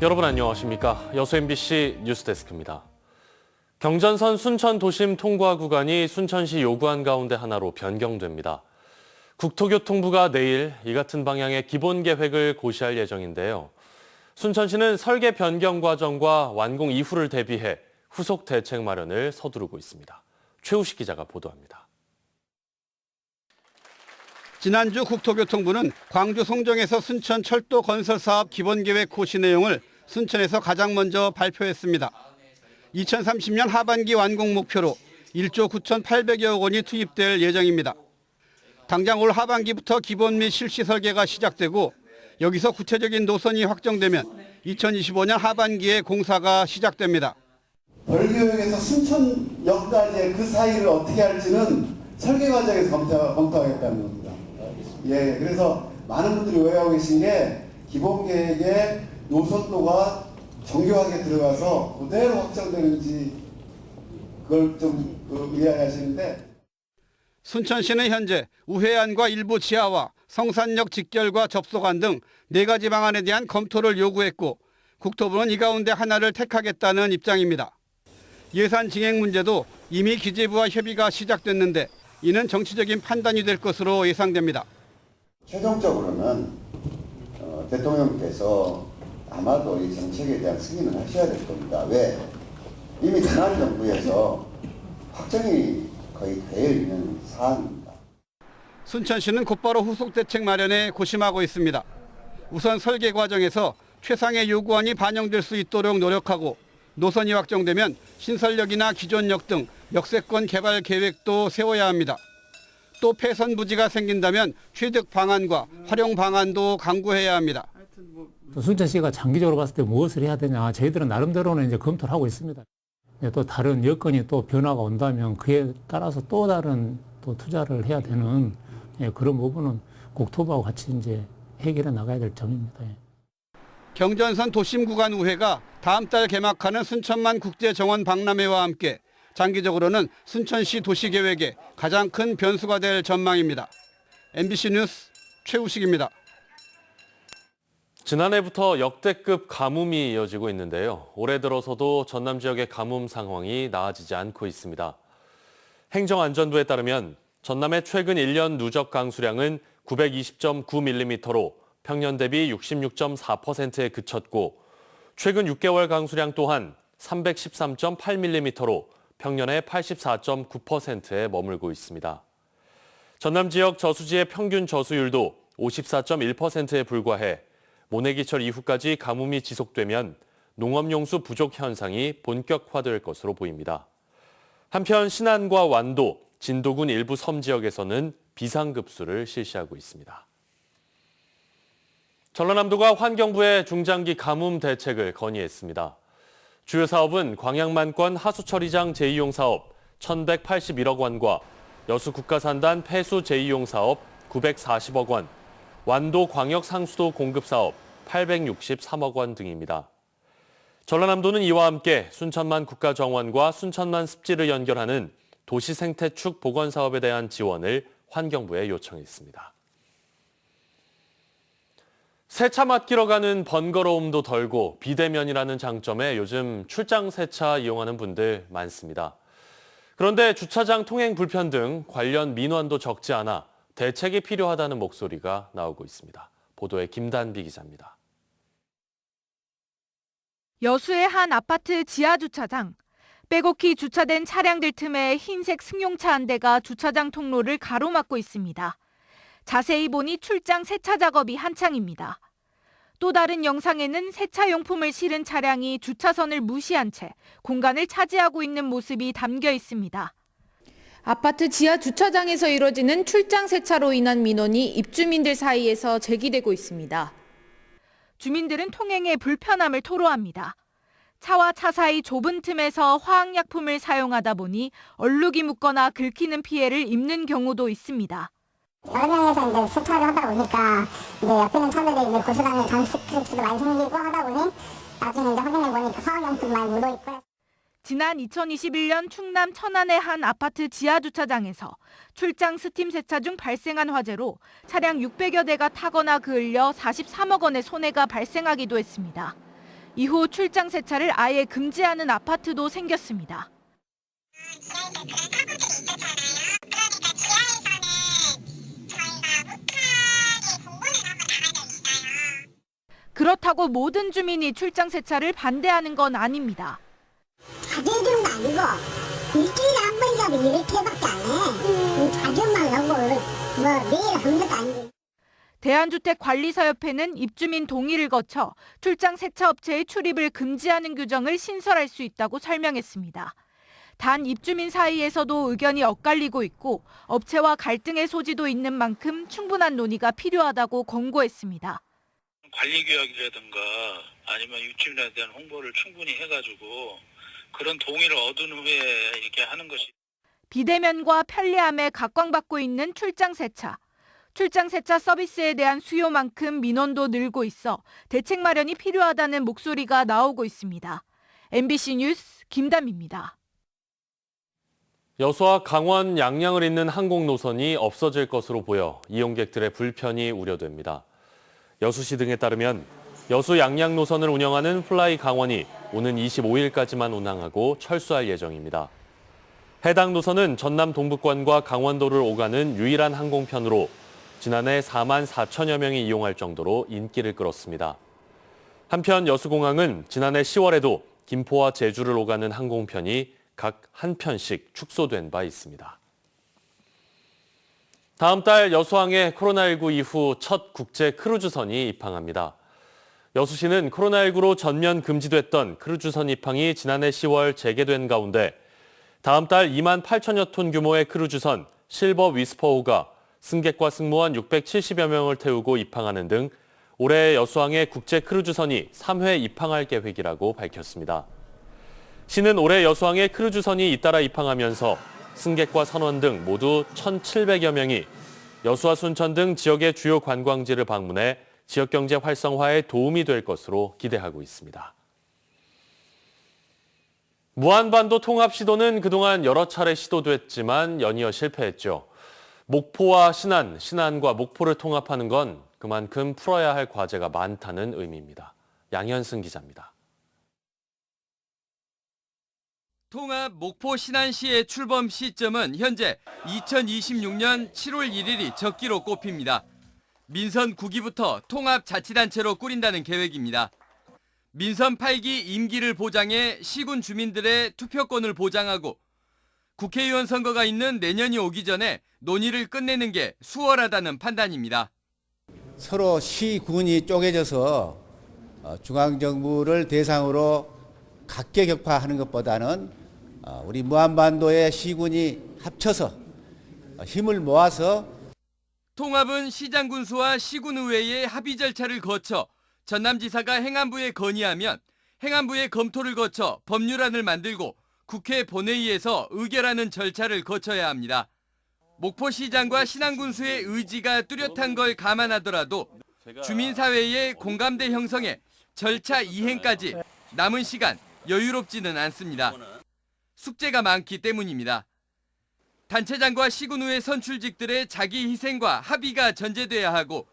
여러분 안녕하십니까? 여수 MBC 뉴스데스크입니다. 경전선 순천 도심 통과 구간이 순천시 요구안 가운데 하나로 변경됩니다. 국토교통부가 내일 이 같은 방향의 기본 계획을 고시할 예정인데요. 순천시는 설계 변경 과정과 완공 이후를 대비해 후속 대책 마련을 서두르고 있습니다. 최우식 기자가 보도합니다. 지난주 국토교통부는 광주 송정에서 순천 철도 건설 사업 기본 계획 고시 내용을 순천에서 가장 먼저 발표했습니다. 2030년 하반기 완공 목표로 1조 9,800여억 원이 투입될 예정입니다. 당장 올 하반기부터 기본 및 실시 설계가 시작되고 여기서 구체적인 노선이 확정되면 2025년 하반기에 공사가 시작됩니다. 벌교역에서 순천역까지의 그 사이를 어떻게 할지는 설계 과정에서 검토하겠다는 겁니다. 예, 그래서 많은 분들이 오해하고 계신 게 기본 계획에 노선도가 정교하게 들어가서 그대로 확정되는지 그걸 좀 의아해하시는데. 순천시는 현재 우회안과 일부 지하와 성산역 직결과 접속안 등 4가지 방안에 대한 검토를 요구했고 국토부는 이 가운데 하나를 택하겠다는 입장입니다. 예산 증액 문제도 이미 기재부와 협의가 시작됐는데 이는 정치적인 판단이 될 것으로 예상됩니다. 최종적으로는 대통령께서 아마도 이 정책에 대한 승인을 하셔야 될 겁니다. 왜? 이미 지난 정부에서 확정이 거의 되어 있는 사안입니다. 순천시는 곧바로 후속 대책 마련에 고심하고 있습니다. 우선 설계 과정에서 최상의 요구안이 반영될 수 있도록 노력하고 노선이 확정되면 신설역이나 기존역 등 역세권 개발 계획도 세워야 합니다. 또 폐선 부지가 생긴다면 취득 방안과 활용 방안도 강구해야 합니다. 또 순천시가 장기적으로 봤을 때 무엇을 해야 되냐, 저희들은 나름대로는 이제 검토를 하고 있습니다. 또 다른 여건이 또 변화가 온다면 그에 따라서 또 다른 또 투자를 해야 되는 그런 부분은 국토부하고 같이 이제 해결해 나가야 될 점입니다. 경전선 도심 구간 우회가 다음 달 개막하는 순천만 국제정원 박람회와 함께 장기적으로는 순천시 도시계획의 가장 큰 변수가 될 전망입니다. MBC 뉴스 최우식입니다. 지난해부터 역대급 가뭄이 이어지고 있는데요. 올해 들어서도 전남 지역의 가뭄 상황이 나아지지 않고 있습니다. 행정안전부에 따르면 전남의 최근 1년 누적 강수량은 920.9mm로 평년 대비 66.4%에 그쳤고 최근 6개월 강수량 또한 313.8mm로 평년의 84.9%에 머물고 있습니다. 전남 지역 저수지의 평균 저수율도 54.1%에 불과해 모내기철 이후까지 가뭄이 지속되면 농업용수 부족 현상이 본격화될 것으로 보입니다. 한편 신안과 완도, 진도군 일부 섬 지역에서는 비상급수를 실시하고 있습니다. 전라남도가 환경부에 중장기 가뭄 대책을 건의했습니다. 주요 사업은 광양만권 하수처리장 재이용 사업 1,181억 원과 여수국가산단 폐수 재이용 사업 940억 원, 완도 광역 상수도 공급 사업 863억 원 등입니다. 전라남도는 이와 함께 순천만 국가정원과 순천만 습지를 연결하는 도시생태축 복원 사업에 대한 지원을 환경부에 요청했습니다. 세차 맡기러 가는 번거로움도 덜고 비대면이라는 장점에 요즘 출장 세차 이용하는 분들 많습니다. 그런데 주차장 통행 불편 등 관련 민원도 적지 않아 대책이 필요하다는 목소리가 나오고 있습니다. 보도에 김단비 기자입니다. 여수의 한 아파트 지하 주차장. 빼곡히 주차된 차량들 틈에 흰색 승용차 한 대가 주차장 통로를 가로막고 있습니다. 자세히 보니 출장 세차 작업이 한창입니다. 또 다른 영상에는 세차용품을 실은 차량이 주차선을 무시한 채 공간을 차지하고 있는 모습이 담겨 있습니다. 아파트 지하 주차장에서 이뤄지는 출장 세차로 인한 민원이 입주민들 사이에서 제기되고 있습니다. 주민들은 통행에 불편함을 토로합니다. 차와 차 사이 좁은 틈에서 화학약품을 사용하다 보니 얼룩이 묻거나 긁히는 피해를 입는 경우도 있습니다. 여러 명에서 이제 세차를 하다 보니까 이제 옆에 있는 차들이 이제 고스란히 장스크래치도 많이 생기고 하다 보니 나중에 이제 확인해 보니까 화학약품 많이 묻어 있고. 지난 2021년 충남 천안의 한 아파트 지하 주차장에서 출장 스팀 세차 중 발생한 화재로 차량 600여 대가 타거나 그을려 43억 원의 손해가 발생하기도 했습니다. 이후 출장 세차를 아예 금지하는 아파트도 생겼습니다. 그렇다고 모든 주민이 출장 세차를 반대하는 건 아닙니다. 자제적은 아니고 일주일에 한 번이라도 이렇게밖에 안 해. 자격만 하고 뭐 매일 하는 것도 아니고. 대한주택관리사협회는 입주민 동의를 거쳐 출장 세차업체의 출입을 금지하는 규정을 신설할 수 있다고 설명했습니다. 단 입주민 사이에서도 의견이 엇갈리고 있고 업체와 갈등의 소지도 있는 만큼 충분한 논의가 필요하다고 권고했습니다. 관리규약이라든가 아니면 입주민에 대한 홍보를 충분히 해가지고 그런 동의를 얻은 후에 이렇게 하는 것이. 비대면과 편리함에 각광받고 있는 출장 세차. 출장 세차 서비스에 대한 수요만큼 민원도 늘고 있어 대책 마련이 필요하다는 목소리가 나오고 있습니다. MBC 뉴스 김담입니다. 여수와 강원 양양을 잇는 항공 노선이 없어질 것으로 보여 이용객들의 불편이 우려됩니다. 여수시 등에 따르면 여수 양양 노선을 운영하는 플라이 강원이 오는 25일까지만 운항하고 철수할 예정입니다. 해당 노선은 전남 동북권과 강원도를 오가는 유일한 항공편으로 지난해 4만 4천여 명이 이용할 정도로 인기를 끌었습니다. 한편 여수공항은 지난해 10월에도 김포와 제주를 오가는 항공편이 각 한 편씩 축소된 바 있습니다. 다음 달 여수항에 코로나19 이후 첫 국제 크루즈선이 입항합니다. 여수시는 코로나19로 전면 금지됐던 크루즈선 입항이 지난해 10월 재개된 가운데 다음 달 2만 8천여 톤 규모의 크루즈선 실버 위스퍼호가 승객과 승무원 670여 명을 태우고 입항하는 등 올해 여수항에 국제 크루즈선이 3회 입항할 계획이라고 밝혔습니다. 시는 올해 여수항에 크루즈선이 잇따라 입항하면서 승객과 선원 등 모두 1,700여 명이 여수와 순천 등 지역의 주요 관광지를 방문해 지역경제 활성화에 도움이 될 것으로 기대하고 있습니다. 무한반도 통합 시도는 그동안 여러 차례 시도됐지만 연이어 실패했죠. 목포와 신안, 신안과 목포를 통합하는 건 그만큼 풀어야 할 과제가 많다는 의미입니다. 양현승 기자입니다. 통합 목포 신안시의 출범 시점은 현재 2026년 7월 1일이 적기로 꼽힙니다. 민선 9기부터 통합자치단체로 꾸린다는 계획입니다. 민선 8기 임기를 보장해 시군 주민들의 투표권을 보장하고 국회의원 선거가 있는 내년이 오기 전에 논의를 끝내는 게 수월하다는 판단입니다. 서로 시군이 쪼개져서 중앙정부를 대상으로 각계격파하는 것보다는 우리 무한반도의 시군이 합쳐서 힘을 모아서 통합은 시장군수와 시군의회의 합의 절차를 거쳐 전남지사가 행안부에 건의하면 행안부의 검토를 거쳐 법률안을 만들고 국회 본회의에서 의결하는 절차를 거쳐야 합니다. 목포시장과 신안군수의 의지가 뚜렷한 걸 감안하더라도 주민사회의 공감대 형성에 절차 이행까지 남은 시간 여유롭지는 않습니다. 숙제가 많기 때문입니다. 단체장과 시군의회 선출직들의 자기 희생과 합의가 전제돼야 하고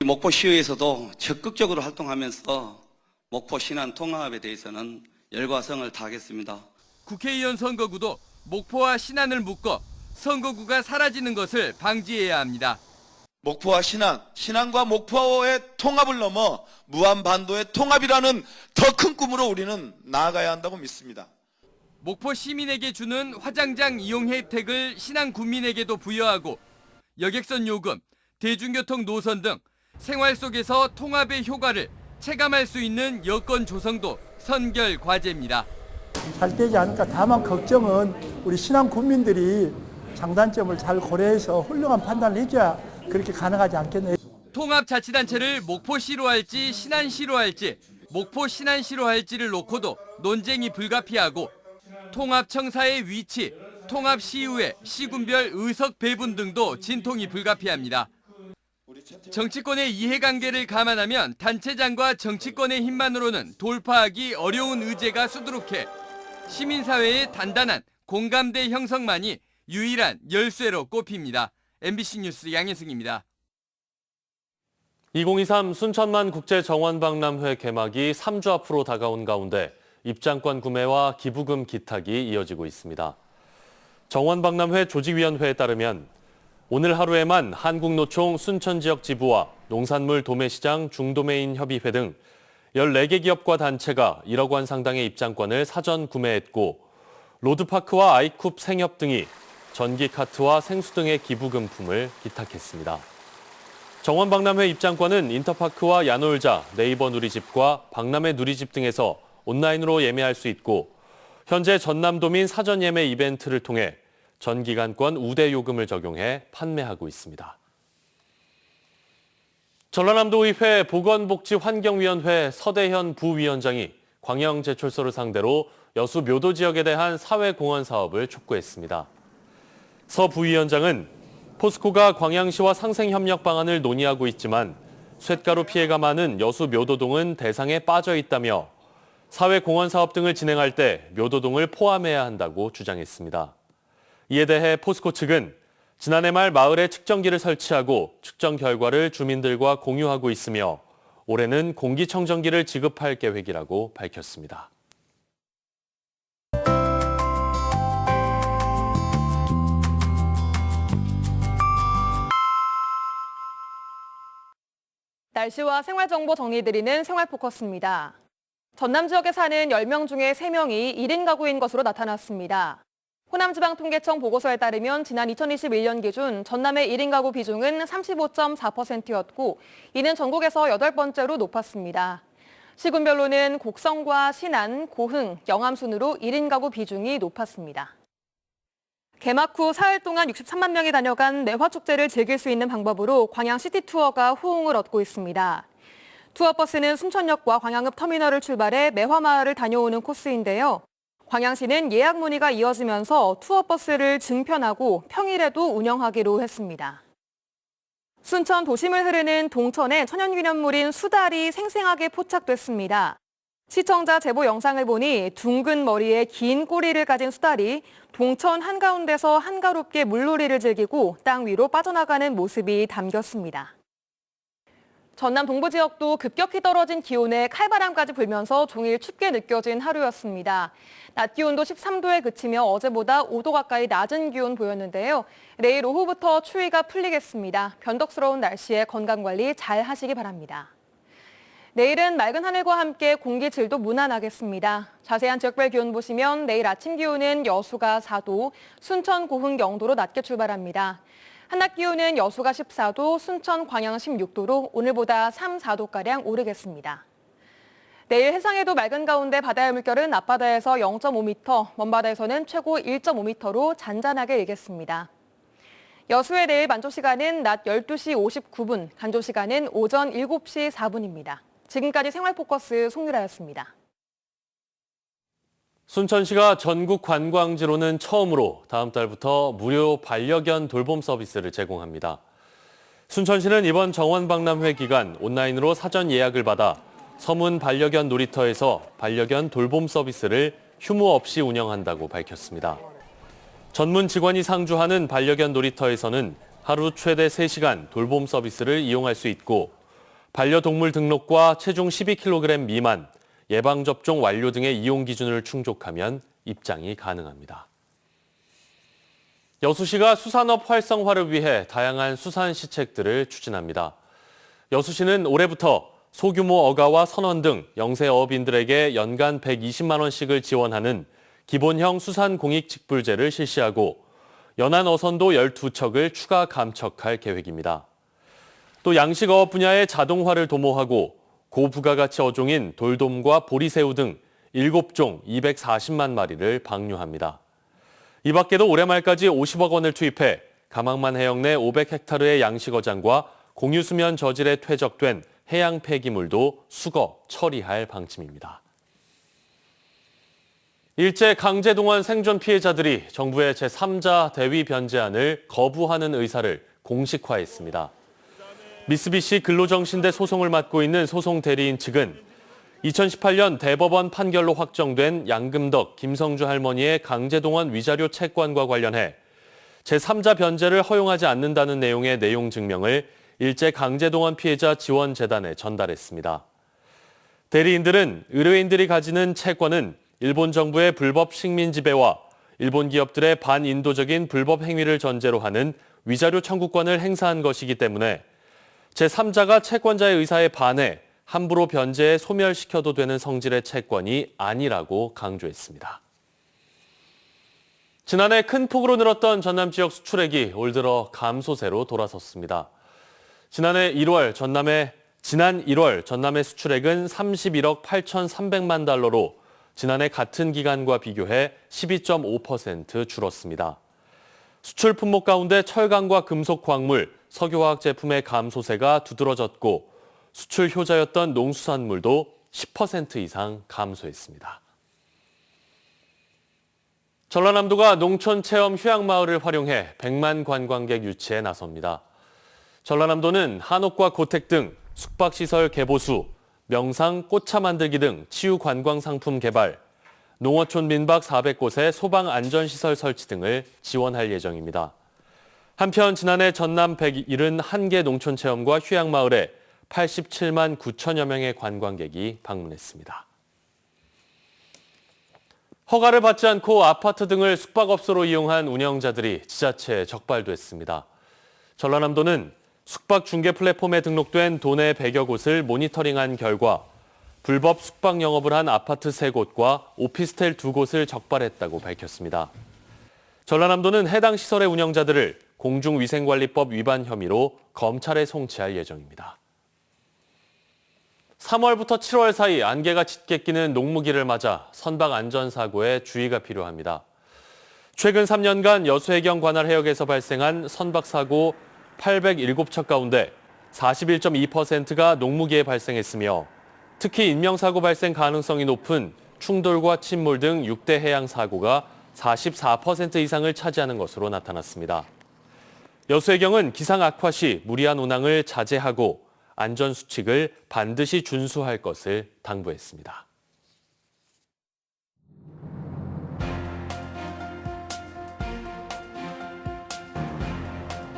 목포시의회에서도 적극적으로 활동하면서 목포 신안 통합에 대해서는 열과 성을 다하겠습니다. 국회의원 선거구도 목포와 신안을 묶어 선거구가 사라지는 것을 방지해야 합니다. 목포와 신안, 신안과 목포의 통합을 넘어 무한반도의 통합이라는 더 큰 꿈으로 우리는 나아가야 한다고 믿습니다. 목포 시민에게 주는 화장장 이용 혜택을 신안 군민에게도 부여하고 여객선 요금, 대중교통 노선 등 생활 속에서 통합의 효과를 체감할 수 있는 여건 조성도 선결 과제입니다. 잘 되지 않을까. 다만 걱정은 우리 신안 국민들이 장단점을 잘 고려해서 훌륭한 판단을 해줘야 그렇게 가능하지 않겠네요. 통합자치단체를 목포시로 할지 신안시로 할지 목포 신안시로 할지를 놓고도 논쟁이 불가피하고 통합청사의 위치, 통합시의회, 시군별 의석 배분 등도 진통이 불가피합니다. 정치권의 이해관계를 감안하면 단체장과 정치권의 힘만으로는 돌파하기 어려운 의제가 수두룩해 시민사회의 단단한 공감대 형성만이 유일한 열쇠로 꼽힙니다. MBC 뉴스 양현승입니다. 2023 순천만 국제정원박람회 개막이 3주 앞으로 다가온 가운데 입장권 구매와 기부금 기탁이 이어지고 있습니다. 정원박람회 조직위원회에 따르면 오늘 하루에만 한국노총 순천지역 지부와 농산물 도매시장 중도매인협의회 등 14개 기업과 단체가 1억 원 상당의 입장권을 사전 구매했고 로드파크와 아이쿱 생협 등이 전기카트와 생수 등의 기부금품을 기탁했습니다. 정원박람회 입장권은 인터파크와 야놀자, 네이버 누리집과 박람회 누리집 등에서 온라인으로 예매할 수 있고 현재 전남도민 사전 예매 이벤트를 통해 전기간권 우대 요금을 적용해 판매하고 있습니다. 전라남도의회 보건복지환경위원회 서대현 부위원장이 광양제철소를 상대로 여수 묘도 지역에 대한 사회공헌 사업을 촉구했습니다. 서 부위원장은 포스코가 광양시와 상생협력 방안을 논의하고 있지만 쇳가루 피해가 많은 여수 묘도동은 대상에 빠져 있다며 사회공헌 사업 등을 진행할 때 묘도동을 포함해야 한다고 주장했습니다. 이에 대해 포스코 측은 지난해 말 마을에 측정기를 설치하고 측정 결과를 주민들과 공유하고 있으며 올해는 공기청정기를 지급할 계획이라고 밝혔습니다. 날씨와 생활정보 정리드리는 생활포커스입니다. 전남 지역에 사는 10명 중에 3명이 1인 가구인 것으로 나타났습니다. 호남지방통계청 보고서에 따르면 지난 2021년 기준 전남의 1인 가구 비중은 35.4%였고 이는 전국에서 8번째로 높았습니다. 시군별로는 곡성과 신안, 고흥, 영암 순으로 1인 가구 비중이 높았습니다. 개막 후 사흘 동안 63만 명이 다녀간 매화축제를 즐길 수 있는 방법으로 광양 시티투어가 호응을 얻고 있습니다. 투어버스는 순천역과 광양읍 터미널을 출발해 매화마을을 다녀오는 코스인데요. 광양시는 예약 문의가 이어지면서 투어버스를 증편하고 평일에도 운영하기로 했습니다. 순천 도심을 흐르는 동천의 천연기념물인 수달이 생생하게 포착됐습니다. 시청자 제보 영상을 보니 둥근 머리에 긴 꼬리를 가진 수달이 동천 한가운데서 한가롭게 물놀이를 즐기고 땅 위로 빠져나가는 모습이 담겼습니다. 전남 동부 지역도 급격히 떨어진 기온에 칼바람까지 불면서 종일 춥게 느껴진 하루였습니다. 낮 기온도 13도에 그치며 어제보다 5도 가까이 낮은 기온 보였는데요. 내일 오후부터 추위가 풀리겠습니다. 변덕스러운 날씨에 건강관리 잘 하시기 바랍니다. 내일은 맑은 하늘과 함께 공기질도 무난하겠습니다. 자세한 지역별 기온 보시면 내일 아침 기온은 여수가 4도, 순천, 고흥, 영도로 낮게 출발합니다. 한낮 기온은 여수가 14도, 순천, 광양 16도로 오늘보다 3, 4도가량 오르겠습니다. 내일 해상에도 맑은 가운데 바다의 물결은 앞바다에서 0.5m, 먼바다에서는 최고 1.5m로 잔잔하게 일겠습니다. 여수의 내일 만조시간은 낮 12시 59분, 간조시간은 오전 7시 4분입니다. 지금까지 생활포커스 송유라였습니다. 순천시가 전국 관광지로는 처음으로 다음 달부터 무료 반려견 돌봄 서비스를 제공합니다. 순천시는 이번 정원박람회 기간 온라인으로 사전 예약을 받아 서문 반려견 놀이터에서 반려견 돌봄 서비스를 휴무 없이 운영한다고 밝혔습니다. 전문 직원이 상주하는 반려견 놀이터에서는 하루 최대 3시간 돌봄 서비스를 이용할 수 있고 반려동물 등록과 체중 12kg 미만, 예방접종 완료 등의 이용 기준을 충족하면 입장이 가능합니다. 여수시가 수산업 활성화를 위해 다양한 수산 시책들을 추진합니다. 여수시는 올해부터 소규모 어가와 선원 등 영세어업인들에게 연간 120만 원씩을 지원하는 기본형 수산공익직불제를 실시하고 연안 어선도 12척을 추가 감척할 계획입니다. 또 양식어업 분야의 자동화를 도모하고 고부가가치 어종인 돌돔과 보리새우 등 7종 240만 마리를 방류합니다. 이 밖에도 올해 말까지 50억 원을 투입해 가망만 해역 내 500헥타르의 양식어장과 공유수면 저질에 퇴적된 해양 폐기물도 수거, 처리할 방침입니다. 일제 강제동원 생존 피해자들이 정부의 제3자 대위 변제안을 거부하는 의사를 공식화했습니다. 미쓰비시 근로정신대 소송을 맡고 있는 소송 대리인 측은 2018년 대법원 판결로 확정된 양금덕, 김성주 할머니의 강제동원 위자료 채권과 관련해 제3자 변제를 허용하지 않는다는 내용의 내용 증명을 일제 강제동원 피해자 지원재단에 전달했습니다. 대리인들은 의뢰인들이 가지는 채권은 일본 정부의 불법 식민 지배와 일본 기업들의 반인도적인 불법 행위를 전제로 하는 위자료 청구권을 행사한 것이기 때문에 제3자가 채권자의 의사에 반해 함부로 변제해 소멸시켜도 되는 성질의 채권이 아니라고 강조했습니다. 지난해 큰 폭으로 늘었던 전남 지역 수출액이 올 들어 감소세로 돌아섰습니다. 지난 1월 전남의 수출액은 31억 8,300만 달러로 지난해 같은 기간과 비교해 12.5% 줄었습니다. 수출 품목 가운데 철강과 금속 광물, 석유화학 제품의 감소세가 두드러졌고 수출 효자였던 농수산물도 10% 이상 감소했습니다. 전라남도가 농촌체험 휴양마을을 활용해 100만 관광객 유치에 나섭니다. 전라남도는 한옥과 고택 등 숙박시설 개보수, 명상, 꽃차 만들기 등 치유 관광 상품 개발, 농어촌 민박 400곳의 소방 안전시설 설치 등을 지원할 예정입니다. 한편 지난해 전남 171개 농촌체험과 휴양마을에 87만 9천여 명의 관광객이 방문했습니다. 허가를 받지 않고 아파트 등을 숙박업소로 이용한 운영자들이 지자체에 적발됐습니다. 전라남도는 숙박 중개 플랫폼에 등록된 도내 100여 곳을 모니터링한 결과 불법 숙박 영업을 한 아파트 3곳과 오피스텔 2곳을 적발했다고 밝혔습니다. 전라남도는 해당 시설의 운영자들을 공중위생관리법 위반 혐의로 검찰에 송치할 예정입니다. 3월부터 7월 사이 안개가 짙게 끼는 농무기를 맞아 선박 안전사고에 주의가 필요합니다. 최근 3년간 여수해경 관할 해역에서 발생한 선박사고 807척 가운데 41.2%가 농무기에 발생했으며 특히 인명사고 발생 가능성이 높은 충돌과 침몰 등 6대 해양 사고가 44% 이상을 차지하는 것으로 나타났습니다. 여수해경은 기상 악화 시 무리한 운항을 자제하고 안전수칙을 반드시 준수할 것을 당부했습니다.